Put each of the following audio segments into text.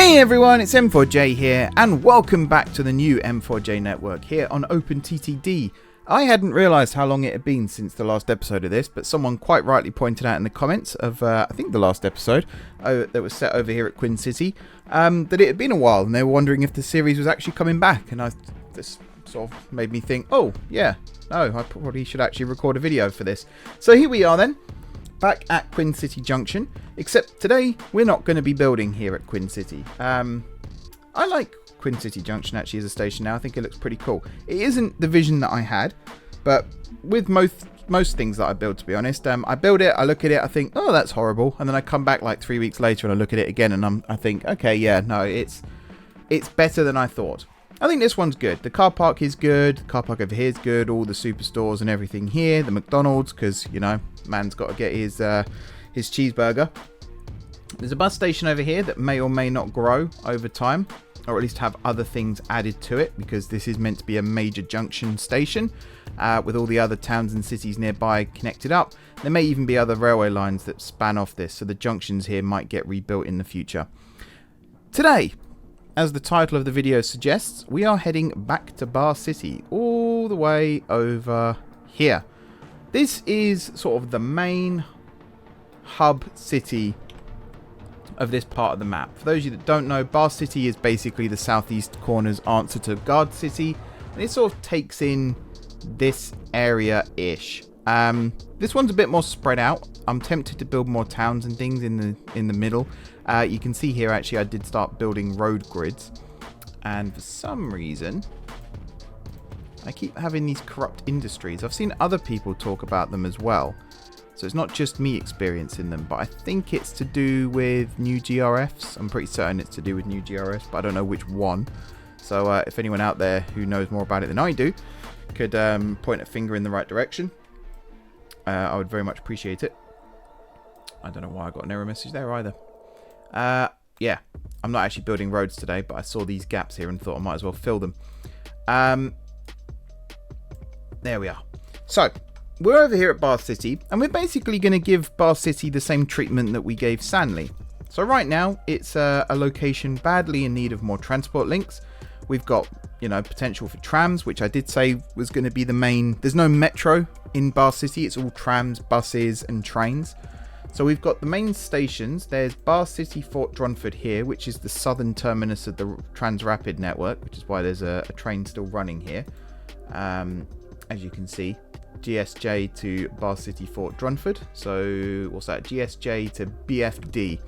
Hey everyone, it's M4J here, and welcome back to the new M4J network here on openttd. I hadn't realised how long it had been since the last episode of this, but someone quite rightly pointed out in the comments of, I think the last episode that was set over here at Gardcity, that it had been a while, and they were wondering if the series was actually coming back, and this sort of made me think, oh yeah, no, I probably should actually record a video for this. So here we are then, back at Gardcity Junction, except today we're not going to be building here at Gardcity. I like Gardcity Junction actually as a station now. I think it looks pretty cool. It isn't the vision that I had, but with most things that I build, to be honest, I build it, I look at it, I think, oh, that's horrible, and then I come back like 3 weeks later and I look at it again and I think, okay, yeah, no, it's better than I thought. I think this one's good. The car park is good. The car park over here is good. All the superstores and everything here. The McDonald's, because, you know, man's got to get his cheeseburger. There's a bus station over here that may or may not grow over time, or at least have other things added to it, because this is meant to be a major junction station with all the other towns and cities nearby connected up. There may even be other railway lines that span off this, so the junctions here might get rebuilt in the future. Today, as the title of the video suggests, we are heading back to Bahecity, all the way over here. This is sort of the main hub city of this part of the map. For those of you that don't know, Bahecity is basically the southeast corner's answer to Gardcity, and it sort of takes in this area-ish. This one's a bit more spread out. I'm tempted to build more towns and things in the middle. You can see here actually I did start building road grids, and for some reason I keep having these corrupt industries. I've seen other people talk about them as well, so it's not just me experiencing them, but I think it's to do with new GRFs. I'm pretty certain it's to do with new GRFs, but I don't know which one. So if anyone out there who knows more about it than I do could point a finger in the right direction, I would very much appreciate it. I don't know why I got an error message there either. Yeah, I'm not actually building roads today, but I saw these gaps here and thought I might as well fill them. There we are. So, we're over here at Bahecity, and we're basically going to give Bahecity the same treatment that we gave Sanley. So right now, it's a location badly in need of more transport links. We've got, you know, potential for trams, which I did say was going to be the main. There's no metro in Bahecity. It's all trams, buses, and trains. So we've got the main stations. There's Bahecity Fort Dronford here, which is the southern terminus of the Transrapid network, which is why there's a train still running here. As you can see, GSJ to Bahecity Fort Dronford. So what's that? GSJ to BFD.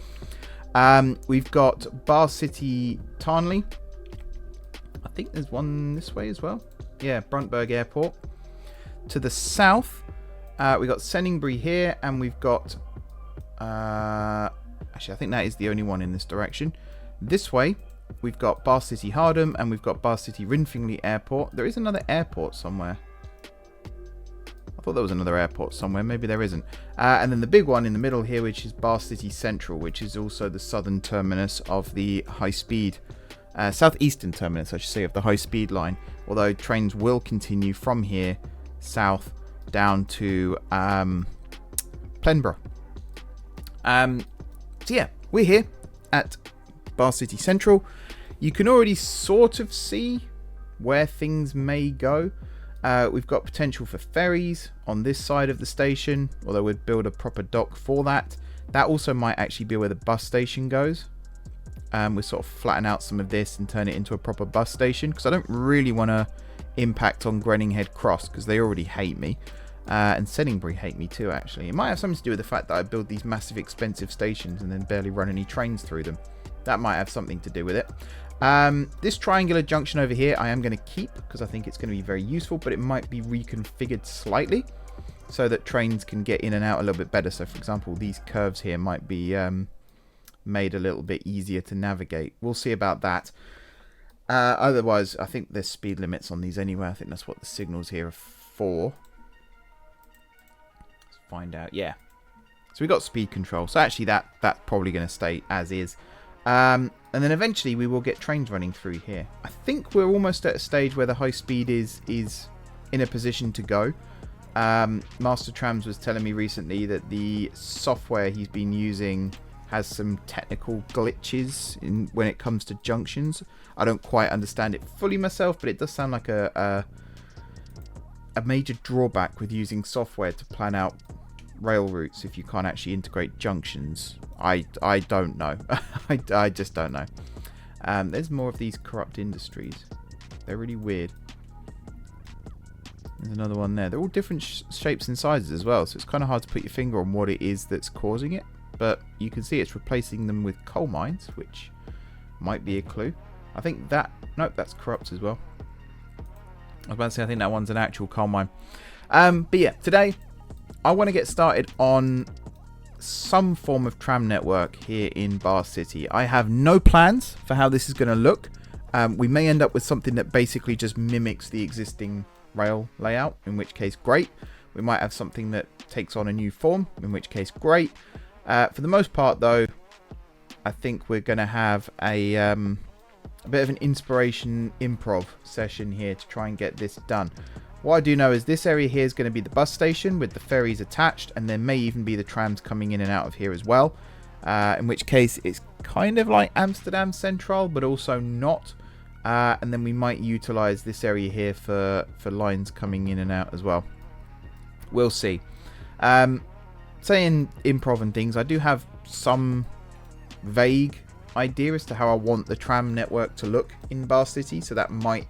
We've got Bahecity Tarnley. I think there's one this way as well. Yeah, Bruntberg Airport. To the south, we've got Senningbury here, and we've got actually, I think that is the only one in this direction. This way, we've got Bahecity Hardham, and we've got Bahecity Rinfingley Airport. There is another airport somewhere. I thought there was another airport somewhere. Maybe there isn't. And then the big one in the middle here, which is Bahecity Central, which is also the southern terminus of the high-speed, southeastern terminus, I should say, of the high-speed line. Although trains will continue from here south down to Plenborough. So yeah, we're here at Bahecity Central. You can already sort of see where things may go. We've got potential for ferries on this side of the station, although we'd build a proper dock for that. That also might actually be where the bus station goes. We'll sort of flatten out some of this and turn it into a proper bus station, because I don't really want to impact on Grenninghead Cross, because they already hate me. And Senningbury hate me too, actually. It might have something to do with the fact that I build these massive expensive stations and then barely run any trains through them. That might have something to do with it. This triangular junction over here I am going to keep, because I think it's going to be very useful, but it might be reconfigured slightly so that trains can get in and out a little bit better. So for example, these curves here might be made a little bit easier to navigate. We'll see about that. Otherwise, I think there's speed limits on these anyway. I think that's what the signals here are for. Let's find out. Yeah. So we've got speed control. So actually that's probably going to stay as is. And then eventually we will get trains running through here. I think we're almost at a stage where the high speed is in a position to go. Master Trams was telling me recently that the software he's been using has some technical glitches when it comes to junctions. I don't quite understand it fully myself, but it does sound like a major drawback with using software to plan out rail routes if you can't actually integrate junctions. I don't know. I just don't know. There's more of these corrupt industries. They're really weird. There's another one there. They're all different shapes and sizes as well, so it's kind of hard to put your finger on what it is that's causing it. But you can see it's replacing them with coal mines, which might be a clue. I think that... Nope, that's corrupt as well. I was about to say, I think that one's an actual coal mine. But yeah, today I want to get started on some form of tram network here in Bahecity. I have no plans for how this is going to look. We may end up with something that basically just mimics the existing rail layout, in which case great. We might have something that takes on a new form, in which case great. For the most part though, I think we're going to have a bit of an inspiration improv session here to try and get this done. What I do know is this area here is going to be the bus station with the ferries attached, and there may even be the trams coming in and out of here as well, in which case it's kind of like Amsterdam Central but also not. And then we might utilize this area here for lines coming in and out as well. We'll see. Saying improv and things, I do have some vague idea as to how I want the tram network to look in Gardcity, so that might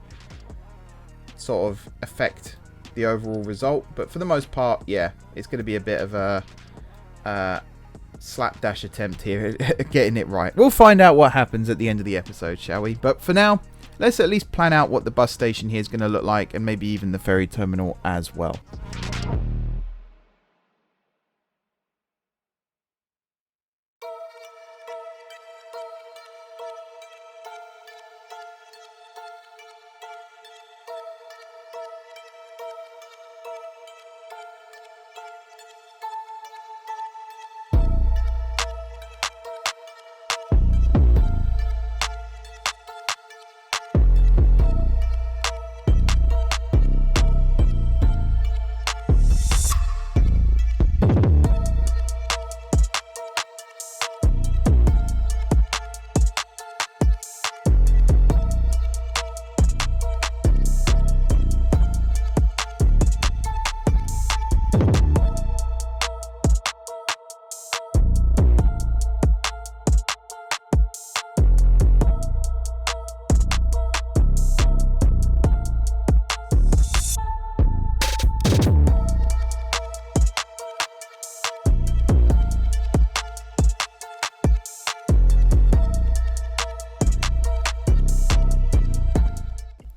sort of affect the overall result. But for the most part, yeah, it's going to be a bit of a slapdash attempt here at getting it right. We'll find out what happens at the end of the episode, shall we? But for now, let's at least plan out what the bus station here is going to look like, and maybe even the ferry terminal as well.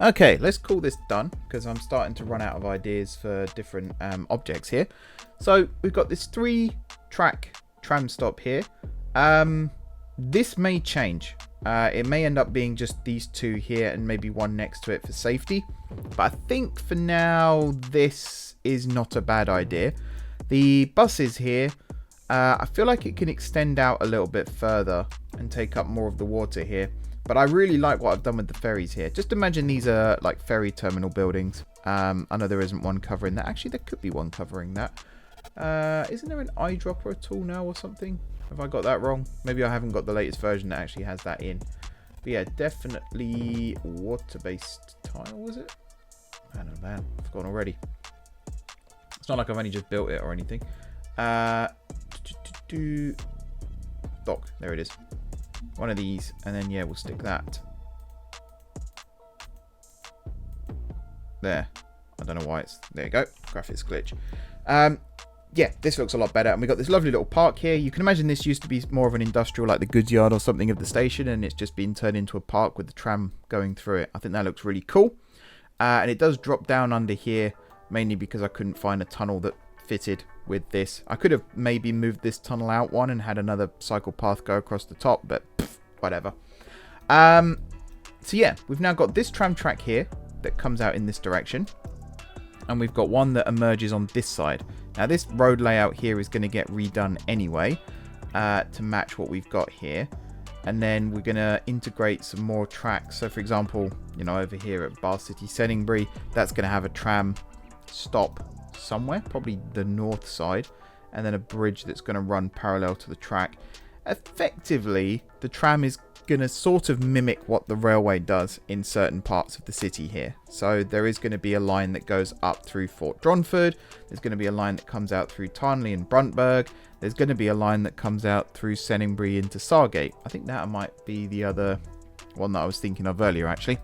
Okay, let's call this done, because I'm starting to run out of ideas for different objects here. So we've got this 3-track tram stop here. This may change. It may end up being just these 2 here and maybe one next to it for safety. But I think for now, this is not a bad idea. The buses here, I feel like it can extend out a little bit further and take up more of the water here. But I really like what I've done with the ferries here. Just imagine these are like ferry terminal buildings. I know there isn't one covering that. Actually, there could be one covering that. Isn't there an eyedropper at all now or something? Have I got that wrong? Maybe I haven't got the latest version that actually has that in. But yeah, definitely water-based tile, was it? I don't know, man. I've gone already. It's not like I've only just built it or anything. Dock. There it is. One of these, and then yeah, we'll stick that there. I don't know why it's there. You go, graphics glitch. Yeah, this looks a lot better, and we got this lovely little park here. You can imagine this used to be more of an industrial, like the goods yard or something of the station, and it's just been turned into a park with the tram going through it. I think that looks really cool, and it does drop down under here, mainly because I couldn't find a tunnel that fitted with this. I could have maybe moved this tunnel out one and had another cycle path go across the top, but whatever. So yeah, we've now got this tram track here that comes out in this direction, and we've got one that emerges on this side. Now this road layout here is going to get redone anyway to match what we've got here, and then we're going to integrate some more tracks. So for example, you know, over here at Bahecity Senningbury, that's going to have a tram stop somewhere, probably the north side, and then a bridge that's going to run parallel to the track. effectively the tram is going to sort of mimic what the railway does in certain parts of the city here. So there is going to be a line that goes up through Fort Dronford. There's going to be a line that comes out through Tarnley and Bruntberg. There's going to be a line that comes out through Senningbury into Sargate. I think that might be the other one that I was thinking of earlier, actually.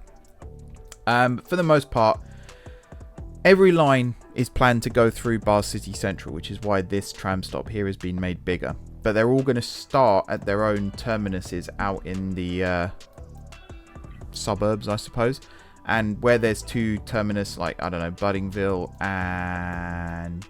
For the most part, every line is planned to go through Bahecity Central, which is why this tram stop here has been made bigger. But they're all going to start at their own terminuses out in the suburbs, I suppose. And where there's two terminus, like, I don't know, Buddingville and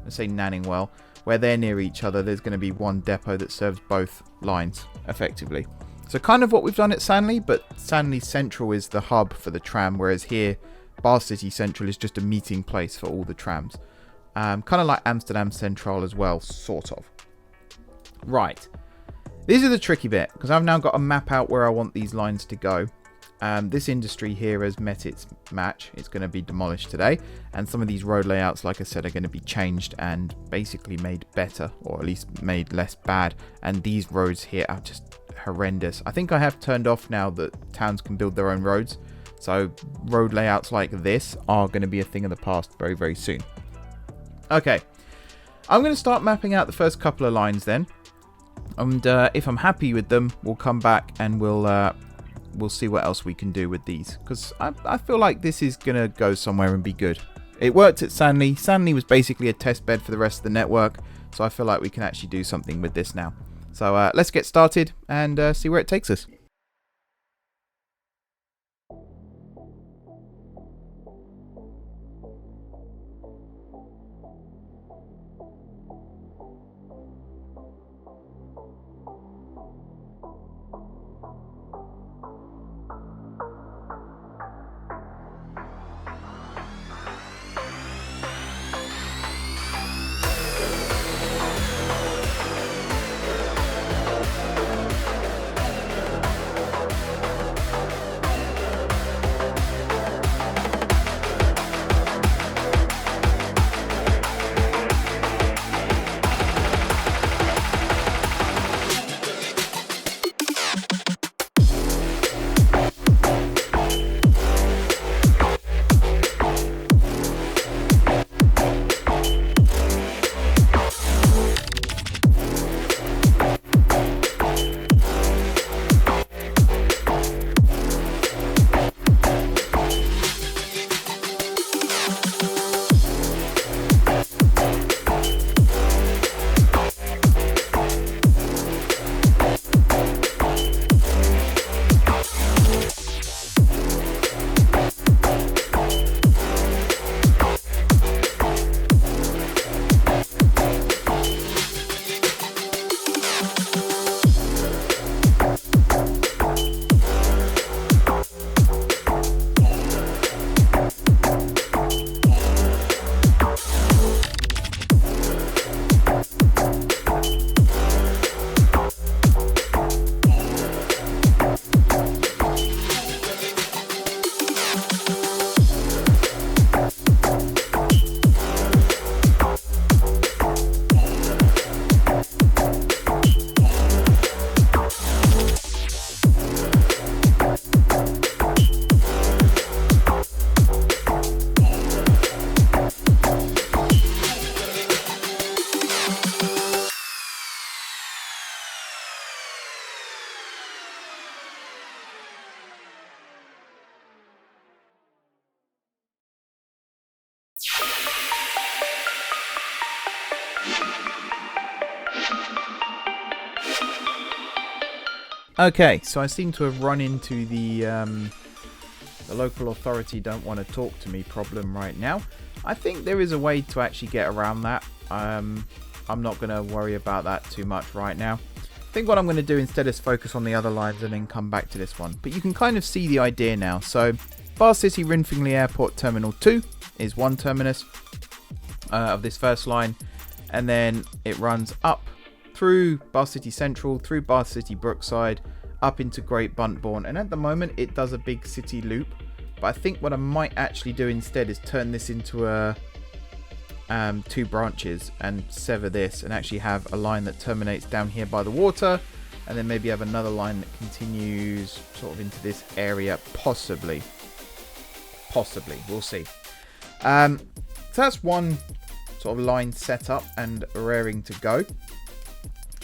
let's say Nanningwell, where they're near each other, there's going to be one depot that serves both lines, effectively. So kind of what we've done at Sanley, but Sanley Central is the hub for the tram, whereas here, Bahecity Central is just a meeting place for all the trams. Kind of like Amsterdam Central as well, sort of. Right. This is the tricky bit, because I've now got to map out where I want these lines to go. This industry here has met its match. It's going to be demolished today. And some of these road layouts, like I said, are going to be changed and basically made better, or at least made less bad. And these roads here are just horrendous. I think I have turned off now that towns can build their own roads. So road layouts like this are going to be a thing of the past very, very soon. Okay, I'm going to start mapping out the first couple of lines then, and if I'm happy with them, we'll come back and we'll see what else we can do with these, because I feel like this is going to go somewhere and be good. It worked at Sanley. Sanley was basically a test bed for the rest of the network, so I feel like we can actually do something with this now. So let's get started and see where it takes us. Okay, so I seem to have run into the local authority don't want to talk to me problem right now. I think there is a way to actually get around that. I'm not going to worry about that too much right now. I think what I'm going to do instead is focus on the other lines and then come back to this one. But you can kind of see the idea now. So Gardcity Rinfingley Airport Terminal 2 is one terminus of this first line. And then it runs up through Bahecity Central, through Bahecity Brookside, up into Great Buntbourne. And at the moment it does a big city loop. But I think what I might actually do instead is turn this into a two branches and sever this and actually have a line that terminates down here by the water, and then maybe have another line that continues sort of into this area, possibly, we'll see. So that's one sort of line set up and raring to go.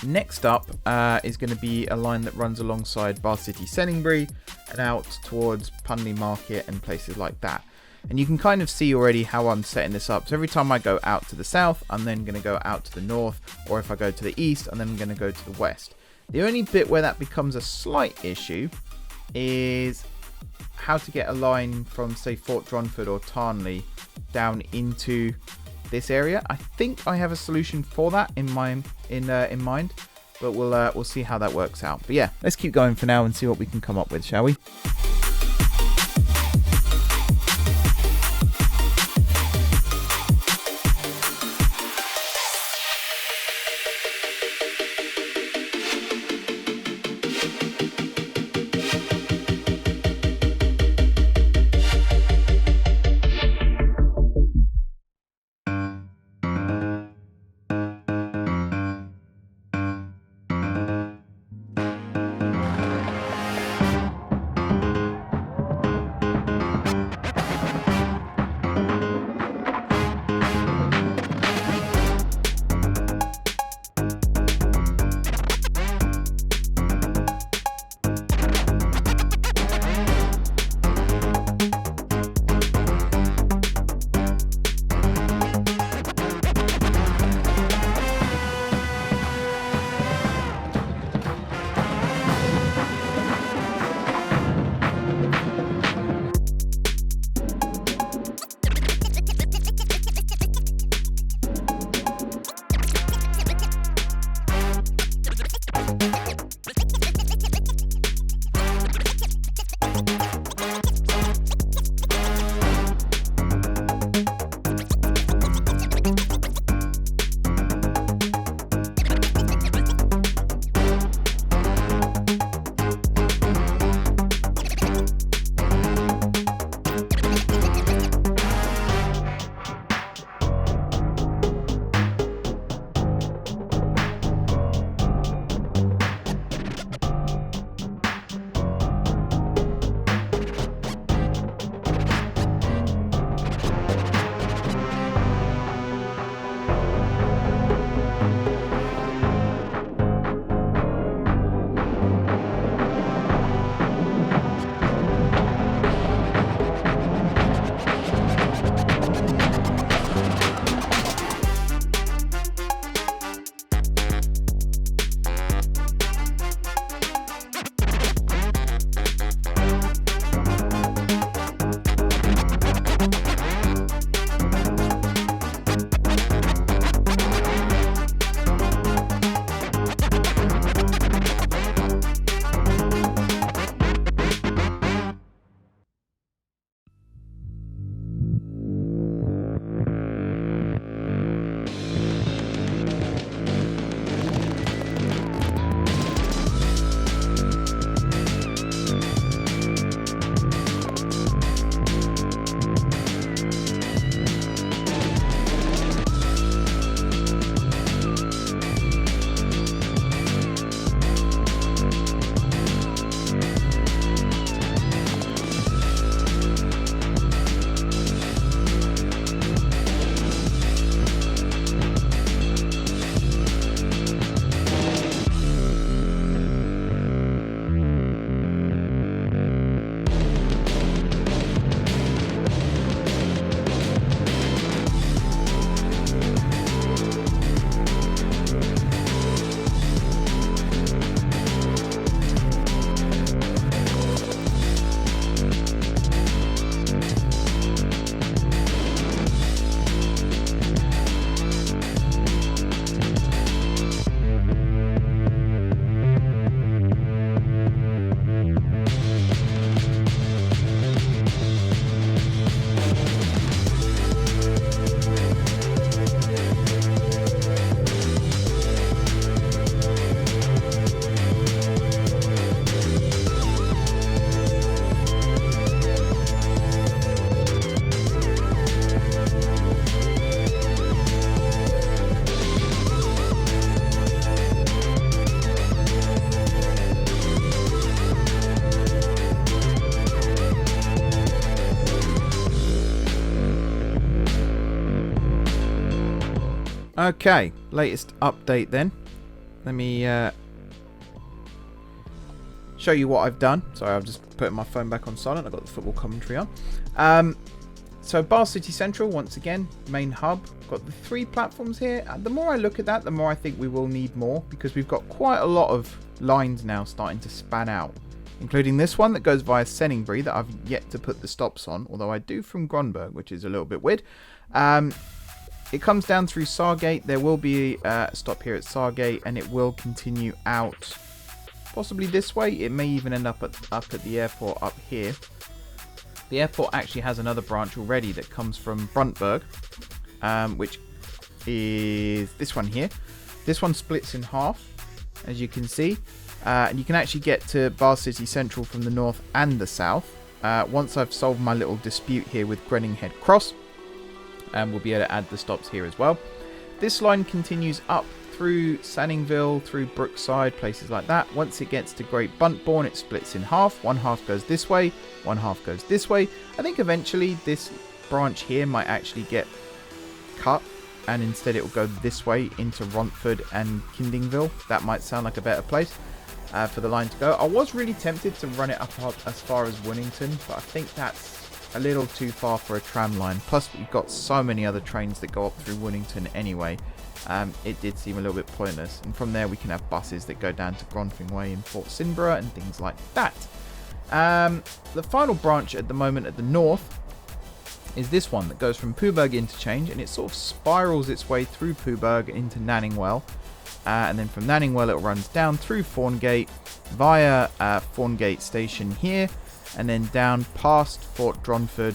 Next up is going to be a line that runs alongside Bahecity Senningbury and out towards Punley Market and places like that. And you can kind of see already how I'm setting this up. So every time I go out to the south, I'm then going to go out to the north, or if I go to the east, I'm then going to go to the west. The only bit where that becomes a slight issue is how to get a line from, say, Fort Dronford or Tarnley down into this area. I think I have a solution for that in mind, but we'll see how that works out. But yeah, let's keep going for now and see what we can come up with, shall we? Okay, latest update then. Let me show you what I've done. Sorry, I've just put my phone back on silent. I've got the football commentary on. So Bahecity Central, once again, main hub. Got the 3 platforms here. And the more I look at that, the more I think we will need more, because we've got quite a lot of lines now starting to span out, including this one that goes via Senningbury that I've yet to put the stops on, although I do from Gronberg, which is a little bit weird. It comes down through Sargate. There will be a stop here at Sargate, and it will continue out possibly this way. It may even end up at the airport up here. The airport actually has another branch already that comes from Bruntberg, which is this one here. This one splits in half, as you can see. And you can actually get to Bahecity Central from the north and the south. Once I've solved my little dispute here with Grenninghead Cross, and we'll be able to add the stops here as well. This line continues up through Sanningville, through Brookside, places like that. Once it gets to Great Buntbourne, it splits in half. One half goes this way, one half goes this way. I think eventually this branch here might actually get cut, and instead it will go this way into Romford and Kindingville. That might sound like a better place for the line to go. I was really tempted to run it up as far as Winnington, but I think that's a little too far for a tram line. Plus, we've got so many other trains that go up through Winnington anyway. It did seem a little bit pointless. And from there, we can have buses that go down to Gronfing Way in Fort Sinborough and things like that. The final branch at the moment at the north is this one that goes from Poohburg Interchange, and it sort of spirals its way through Poohburg into Nanningwell. And then from Nanningwell, it runs down through Faungate via Faungate Station here, and then down past Fort Dronford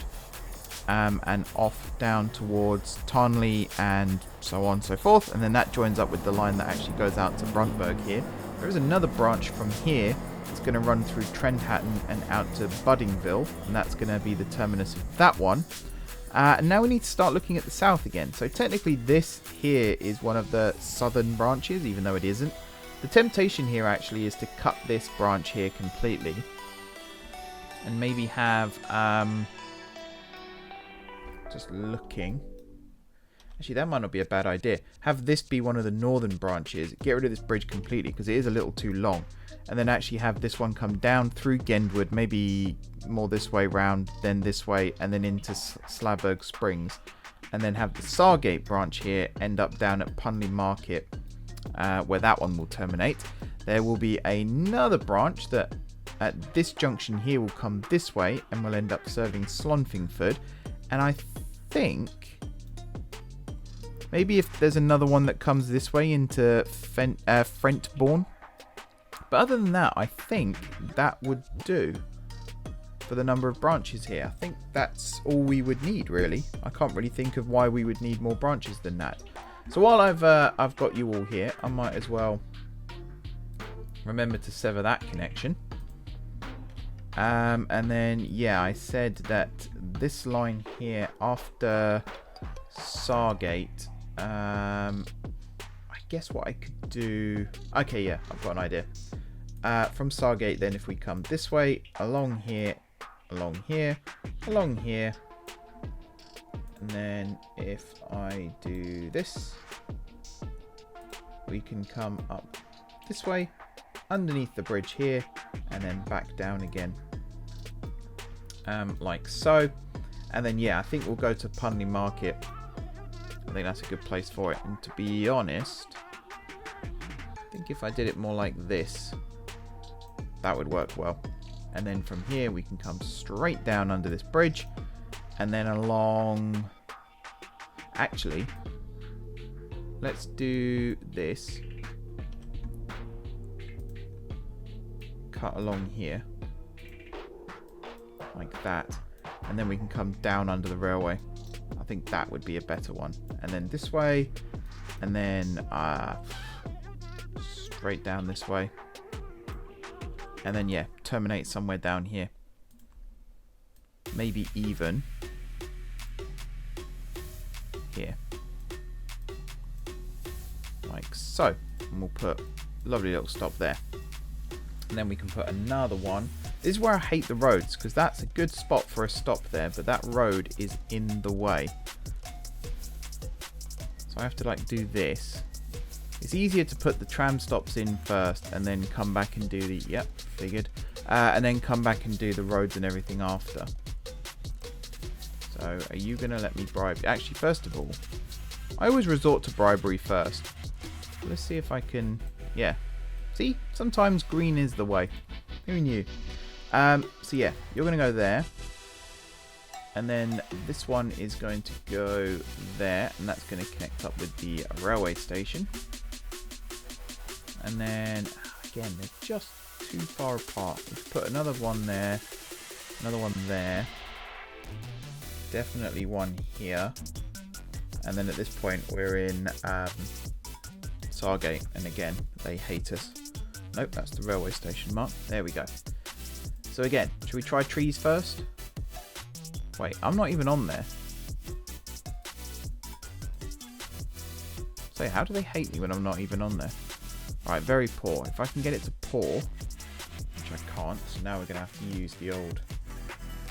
and off down towards Tarnley and so on and so forth. And then that joins up with the line that actually goes out to Bruntberg here. There is another branch from here. It's going to run through Trendhatton and out to Buddingville, and that's going to be the terminus of that one. And now we need to start looking at the south again. So technically this here is one of the southern branches, even though it isn't. The temptation here actually is to cut this branch here completely and maybe have, just looking, actually that might not be a bad idea. Have this be one of the northern branches, get rid of this bridge completely because it is a little too long, and then actually have this one come down through Gendwood, maybe more this way round, then this way, and then into Slabberg Springs, and then have the Sargate branch here end up down at Punley Market, where that one will terminate. There will be another branch that at this junction here will come this way and will end up serving Slonfingford, and I think maybe if there's another one that comes this way into Frentbourne. But other than that, I think that would do for the number of branches here. I think that's all we would need, really. I can't really think of why we would need more branches than that. So while I've got you all here, I might as well remember to sever that connection. And then, yeah, I said that this line here after Sargate, I guess what I could do... Okay, yeah, I've got an idea. From Sargate, then, if we come this way, along here, along here, along here, and then if I do this, we can come up this way, underneath the bridge here, and then back down again, like so. And then, yeah, I think we'll go to Punley Market. I think that's a good place for it. And to be honest, I think if I did it more like this, that would work well. And then from here we can come straight down under this bridge and then along... Actually, let's do this. Cut along here like that, and then we can come down under the railway. I think that would be a better one. And then this way, and then straight down this way, and then, yeah, terminate somewhere down here. Maybe even here, like so. And we'll put a lovely little stop there. And then we can put another one. This is where I hate the roads, because that's a good spot for a stop there, but that road is in the way. So I have to like do this. It's easier to put the tram stops in first and then come back and do the, yep, figured. And then come back and do the roads and everything after. So are you going to let me bribe? Actually, first of all, I always resort to bribery first. Let's see if I can, yeah. See, sometimes green is the way. Who knew? So yeah, you're going to go there. And then this one is going to go there. And that's going to connect up with the railway station. And then, again, they're just too far apart. Let's put another one there. Another one there. Definitely one here. And then at this point, we're in Sargate. And again, they hate us. Nope, that's the railway station mark. There we go. So again, should we try trees first? Wait, I'm not even on there. So how do they hate me when I'm not even on there? Right, very poor. If I can get it to poor, which I can't, so now we're going to have to use the old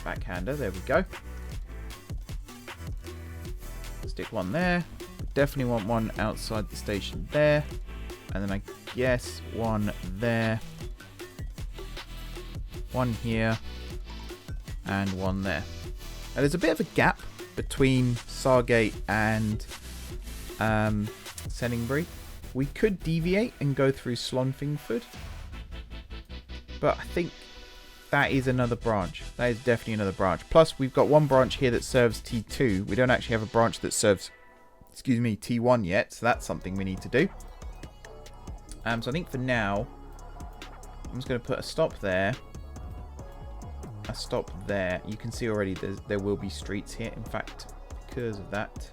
backhander. There we go. Stick one there. Definitely want one outside the station there. And then I guess one there. One here. And one there. Now there's a bit of a gap between Sargate and Senningbury. We could deviate and go through Slonfingford. But I think that is another branch. That is definitely another branch. Plus, we've got one branch here that serves T2. We don't actually have a branch that serves, excuse me, T1 yet. So that's something we need to do. So I think for now, I'm just going to put a stop there. A stop there. You can see already there will be streets here. In fact, because of that.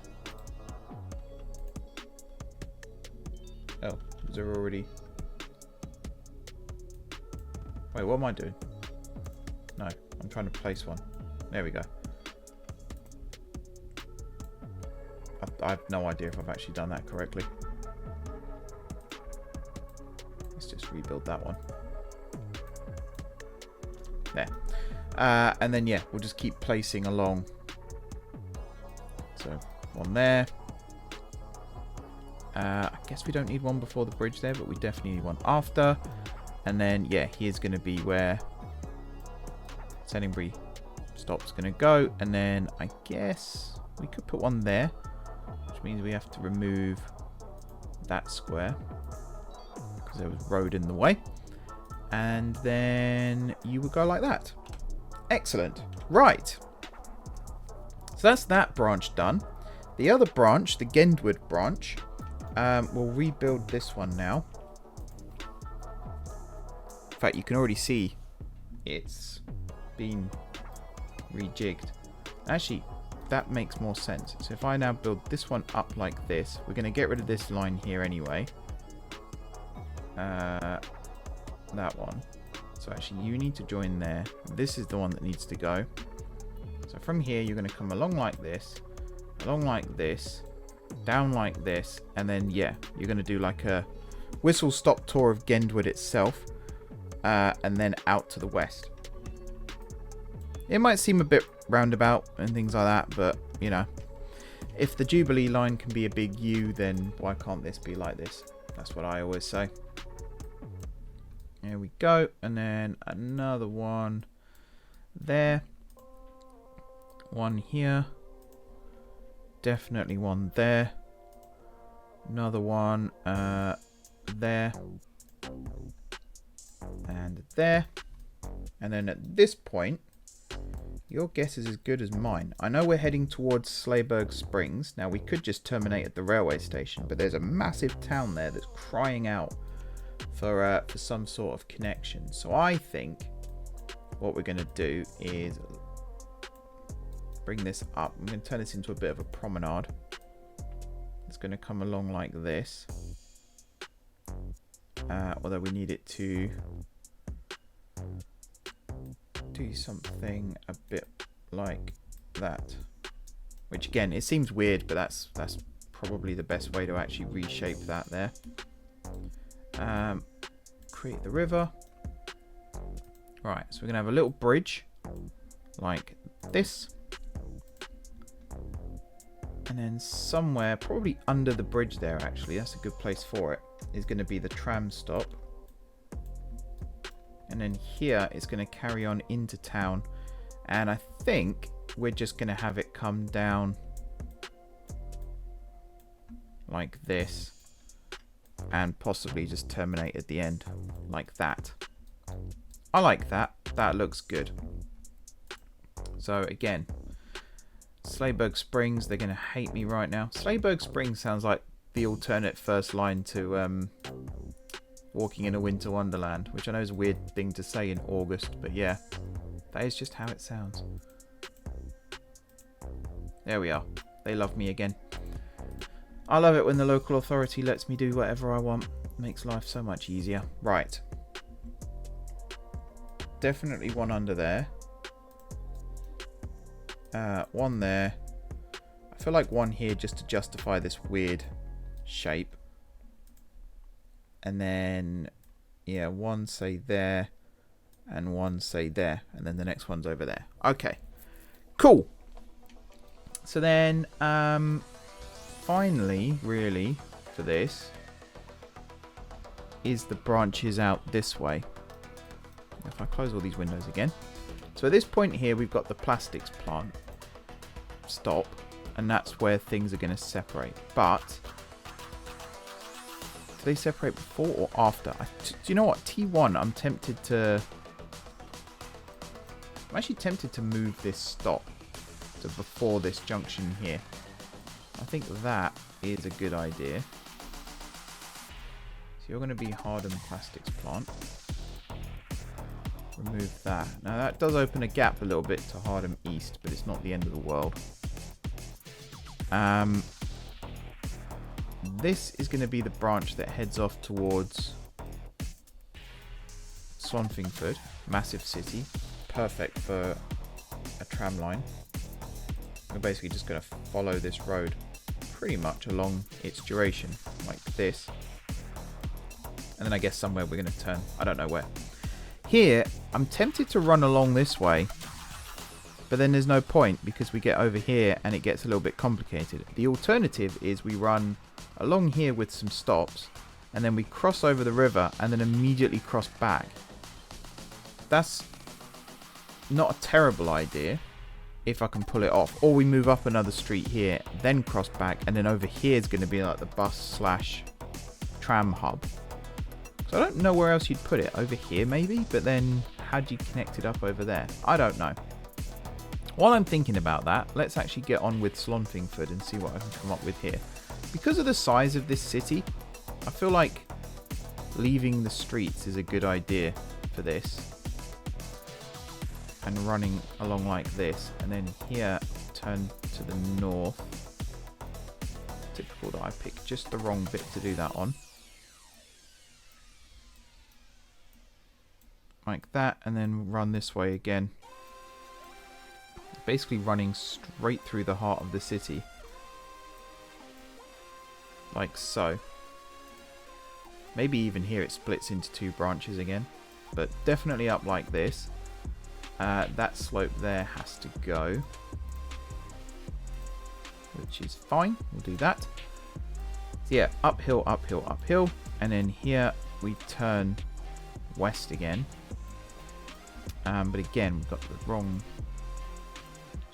Oh, was there already? Wait, what am I doing? No, I'm trying to place one. There we go. I have no idea if I've actually done that correctly. Let's just rebuild that one. There. And then, yeah, we'll just keep placing along. So, one there. I guess we don't need one before the bridge there, but we definitely need one after. And then, yeah, here's going to be where Senningbury stop's going to go. And then I guess we could put one there, which means we have to remove that square because there was road in the way. And then you would go like that. Excellent. Right. So that's that branch done. The other branch, the Gendwood branch, we'll rebuild this one now. In fact, you can already see it's been rejigged. Actually, that makes more sense. So if I now build this one up like this, we're going to get rid of this line here anyway. That one. So actually, you need to join there. This is the one that needs to go. So from here, you're going to come along like this, down like this, and then, yeah, you're going to do like a whistle-stop tour of Gendwood itself, and then out to the west. It might seem a bit roundabout and things like that, but, you know, if the Jubilee line can be a big U, then why can't this be like this? That's what I always say. There we go, and then another one there, one here, definitely one there, another one there, and there, and then at this point, your guess is as good as mine. I know we're heading towards Slayberg Springs. Now we could just terminate at the railway station, but there's a massive town there that's crying out for some sort of connection. So I think what we're going to do is bring this up. I'm going to turn this into a bit of a promenade. It's going to come along like this. Although we need it to do something a bit like that. Which again, it seems weird, but that's probably the best way to actually reshape that there. Create the river. Right, so we're going to have a little bridge like this. And then somewhere, probably under the bridge there actually, that's a good place for it, is going to be the tram stop. And then here it's going to carry on into town. And I think we're just going to have it come down like this. And possibly just terminate at the end like that. I like that. That looks good. So again, Slayberg Springs, they're going to hate me right now. Slayberg Springs sounds like the alternate first line to Walking in a Winter Wonderland, which I know is a weird thing to say in August, but yeah, that is just how it sounds. There we are. They love me again. I love it when the local authority lets me do whatever I want. Makes life so much easier. Right. Definitely one under there. One there. I feel like one here just to justify this weird shape. And then, yeah, one say there. And one say there. And then the next one's over there. Okay. Cool. So then, finally, really, for this, is the branches out this way. If I close all these windows again. So at this point here, we've got the plastics plant stop, and that's where things are going to separate. But do they separate before or after? Do you know what? T1, I'm actually tempted to move this stop to before this junction here. I think that is a good idea. So you're going to be hardened plastics plant. Remove that. Now that does open a gap a little bit to Hardham East, but it's not the end of the world. This is going to be the branch that heads off towards Swanfingford, massive city, perfect for a tram line. We're basically just going to follow this road pretty much along its duration, like this. And then I guess somewhere we're going to turn. I don't know where. Here, I'm tempted to run along this way, but then there's no point because we get over here and it gets a little bit complicated. The alternative is we run along here with some stops, and then we cross over the river and then immediately cross back. That's not a terrible idea if I can pull it off. Or we move up another street here, then cross back, and then over here is going to be like the bus/tram hub. So I don't know where else you'd put it. Over here maybe? But then how do you connect it up over there? I don't know. While I'm thinking about that, let's actually get on with Swanfingford and see what I can come up with here. Because of the size of this city, I feel like leaving the streets is a good idea for this. And running along like this. And then here, turn to the north. Typical that I picked just the wrong bit to do that on. Like that, and then run this way again. Basically running straight through the heart of the city. Like so. Maybe even here it splits into two branches again. But definitely up like this. That slope there has to go. Which is fine. We'll do that. So yeah, uphill, uphill, uphill. And then here we turn west again. But again, we've got the wrong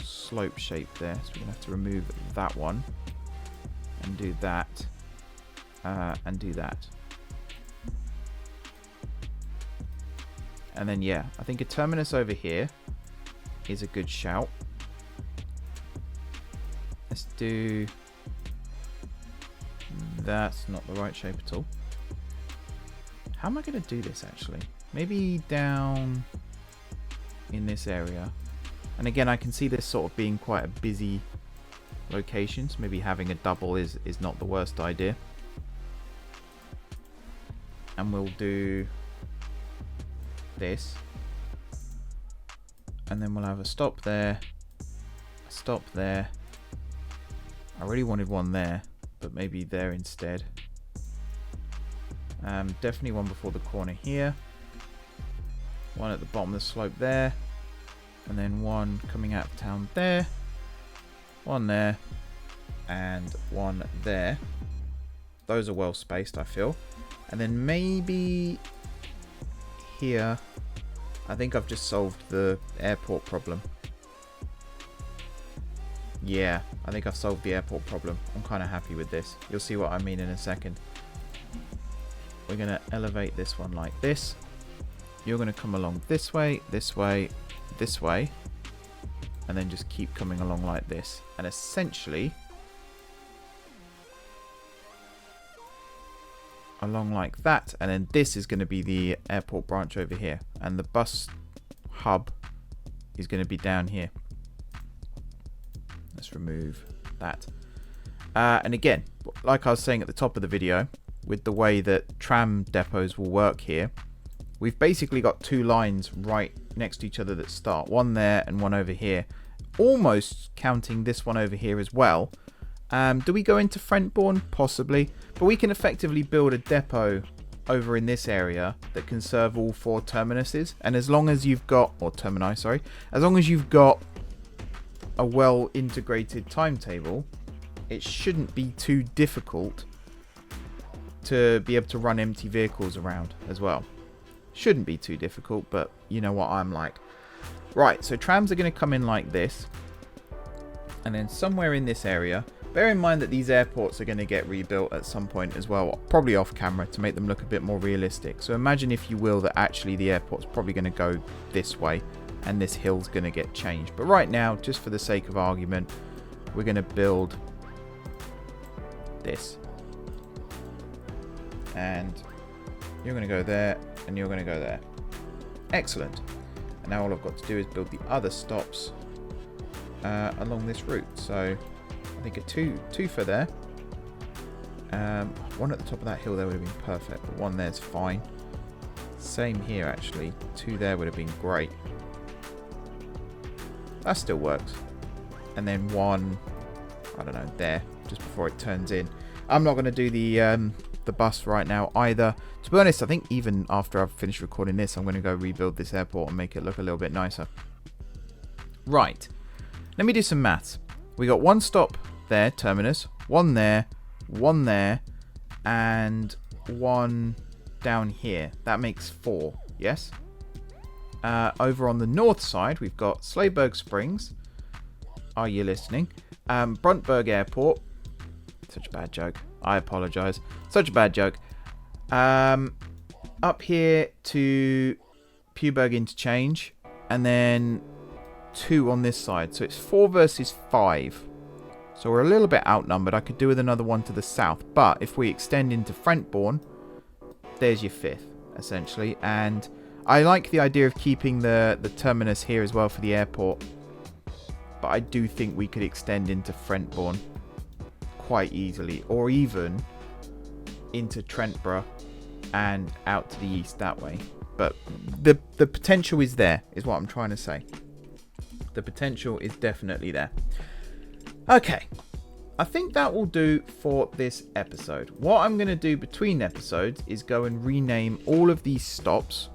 slope shape there. So we're going to have to remove that one. And do that. And do that. And then, yeah, I think a terminus over here is a good shout. Let's do... That's not the right shape at all. How am I going to do this, actually? Maybe down in this area. And again, I can see this sort of being quite a busy location. So maybe having a double is not the worst idea. And we'll do... this, and then we'll have a stop there, a stop there. I really wanted one there, but maybe there instead. Definitely one before the corner here, one at the bottom of the slope there, and then one coming out of town there, one there, and one there. Those are well spaced, I feel. And then maybe here. I think I've just solved the airport problem. Yeah, I think I've solved the airport problem. I'm kind of happy with this. You'll see what I mean in a second. We're going to elevate this one like this. You're going to come along this way, this way, this way. And then just keep coming along like this. And essentially, along like that. And then this is going to be the airport branch over here. And the bus hub is going to be down here. Let's remove that. And again, like I was saying at the top of the video, with the way that tram depots will work here, we've basically got two lines right next to each other that start. One there and one over here. Almost counting this one over here as well. Do we go into Frentbourne? Possibly. But we can effectively build a depot over in this area that can serve all four terminuses. And as long as you've got, or termini, sorry, as long as you've got a well integrated timetable, it shouldn't be too difficult to be able to run empty vehicles around as well. Shouldn't be too difficult, but you know what I'm like. Right, so trams are going to come in like this. And then somewhere in this area, bear in mind that these airports are going to get rebuilt at some point as well, probably off camera to make them look a bit more realistic. So imagine, if you will, that actually the airport's probably going to go this way and this hill's going to get changed. But right now, just for the sake of argument, we're going to build this. And you're going to go there and you're going to go there. Excellent. And now all I've got to do is build the other stops along this route. So I think a two for there. One at the top of that hill there would have been perfect, but one there's fine. Same here actually. Two there would have been great. That still works. And then one, I don't know, there, just before it turns in. I'm not going to do the bus right now either. To be honest, I think even after I've finished recording this, I'm going to go rebuild this airport and make it look a little bit nicer. Right. Let me do some maths. We got one stop there, terminus, one there, and one down here. That makes 4, yes? Over on the north side, we've got Sleiburg Springs. Are you listening? Bruntberg Airport. Such a bad joke. I apologise. Such a bad joke. Up here to Puberg Interchange. And then 2 on this side. So it's 4 versus 5. So we're a little bit outnumbered. I could do with another one to the south. But if we extend into Frentbourne, there's your 5th, essentially. And I like the idea of keeping the terminus here as well for the airport. But I do think we could extend into Frentbourne quite easily. Or even into Trentborough and out to the east that way. But the potential is there, is what I'm trying to say. The potential is definitely there. Okay. I think that will do for this episode. What I'm going to do between episodes is go and rename all of these stops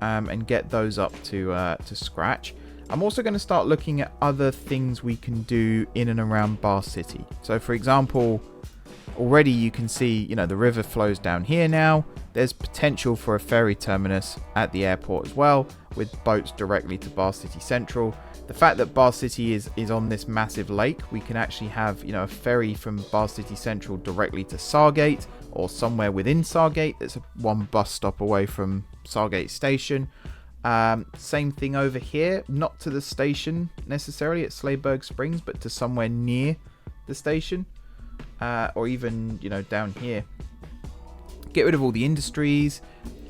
and get those up to scratch. I'm also going to start looking at other things we can do in and around Bahecity. So, for example, already you can see, you know, the river flows down here now. There's potential for a ferry terminus at the airport as well, with boats directly to Bahecity Central. The fact that Bahecity is on this massive lake, we can actually have, you know, a ferry from Bahecity Central directly to Sargate, or somewhere within Sargate that's one bus stop away from Sargate Station. Same thing over here, not to the station necessarily at Sleiburg Springs, but to somewhere near the station, or even, you know, down here. Get rid of all the industries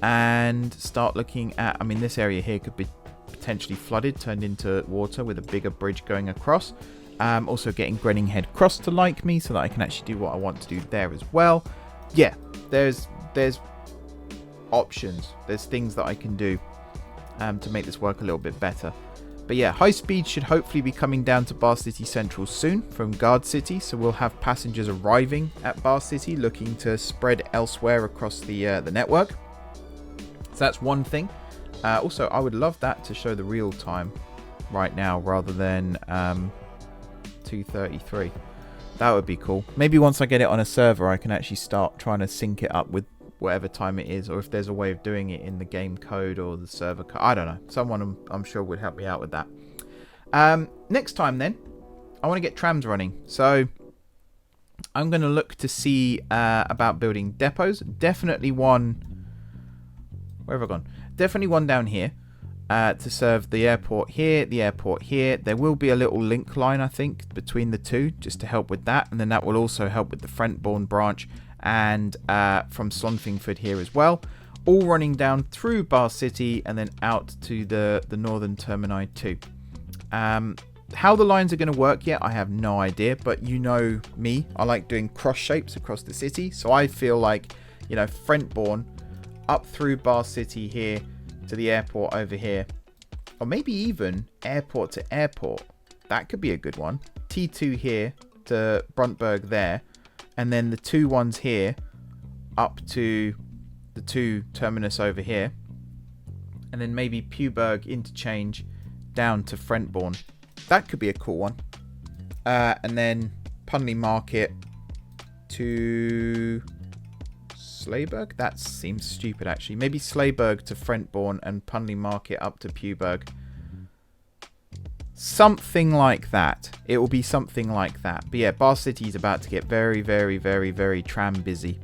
and start looking at, I mean, this area here could be potentially flooded, turned into water with a bigger bridge going across. Also getting Grenninghead Cross to like me so that I can actually do what I want to do there as well. Yeah, there's options, there's things that I can do to make this work a little bit better. But yeah, high speed should hopefully be coming down to Bahecity Central soon from Gardcity, so we'll have passengers arriving at Bahecity looking to spread elsewhere across the network. So that's one thing. Also, I would love that to show the real time right now rather than 2:33. That would be cool. Maybe once I get it on a server, I can actually start trying to sync it up with whatever time it is, or if there's a way of doing it in the game code or the server code. I don't know. Someone I'm sure would help me out with that. Next time then, I want to get trams running. So I'm going to look to see about building depots. Definitely one... Where have I gone? Definitely one down here. To serve the airport here, the airport here. There will be a little link line, I think, between the two, just to help with that. And then that will also help with the Frentbourne branch and from Slonfingford here as well. All running down through Bahecity and then out to the northern termini too. How the lines are going to work yet, I have no idea. But you know me, I like doing cross shapes across the city. So I feel like, you know, Frentbourne up through Bahecity here to the airport over here, or maybe even airport to airport. That could be a good one. T2 here to Bruntberg there, and then the two ones here up to the two terminus over here, and then maybe Puberg interchange down to Frentbourne. That could be a cool one. And then Punley Market to Slayberg? That seems stupid, actually. Maybe Slayberg to Frentbourne and Punley Market up to Puberg. Something like that. It will be something like that. But yeah, Gardcity is about to get very, very, very, very tram busy.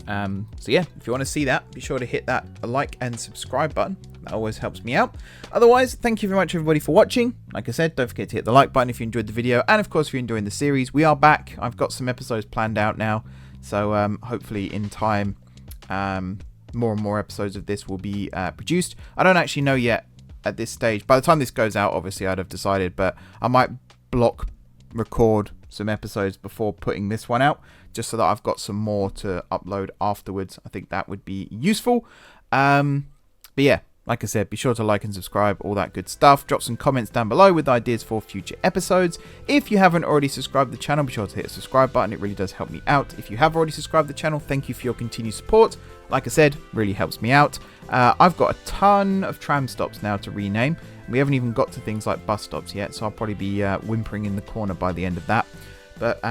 So yeah, if you want to see that, be sure to hit that like and subscribe button. That always helps me out. Otherwise, thank you very much, everybody, for watching. Like I said, don't forget to hit the like button if you enjoyed the video. And of course, if you're enjoying the series, we are back. I've got some episodes planned out now. So hopefully in time, more and more episodes of this will be produced. I don't actually know yet at this stage. By the time this goes out, obviously I'd have decided, but I might block record some episodes before putting this one out, just so that I've got some more to upload afterwards. I think that would be useful. But yeah, like I said, be sure to like and subscribe, all that good stuff. Drop some comments down below with ideas for future episodes. If you haven't already subscribed to the channel, be sure to hit the subscribe button. It really does help me out. If you have already subscribed to the channel, thank you for your continued support. Like I said, really helps me out. I've got a ton of tram stops now to rename. We haven't even got to things like bus stops yet, so I'll probably be whimpering in the corner by the end of that. But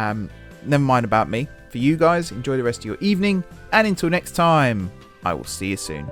never mind about me. For you guys, enjoy the rest of your evening, and until next time, I will see you soon.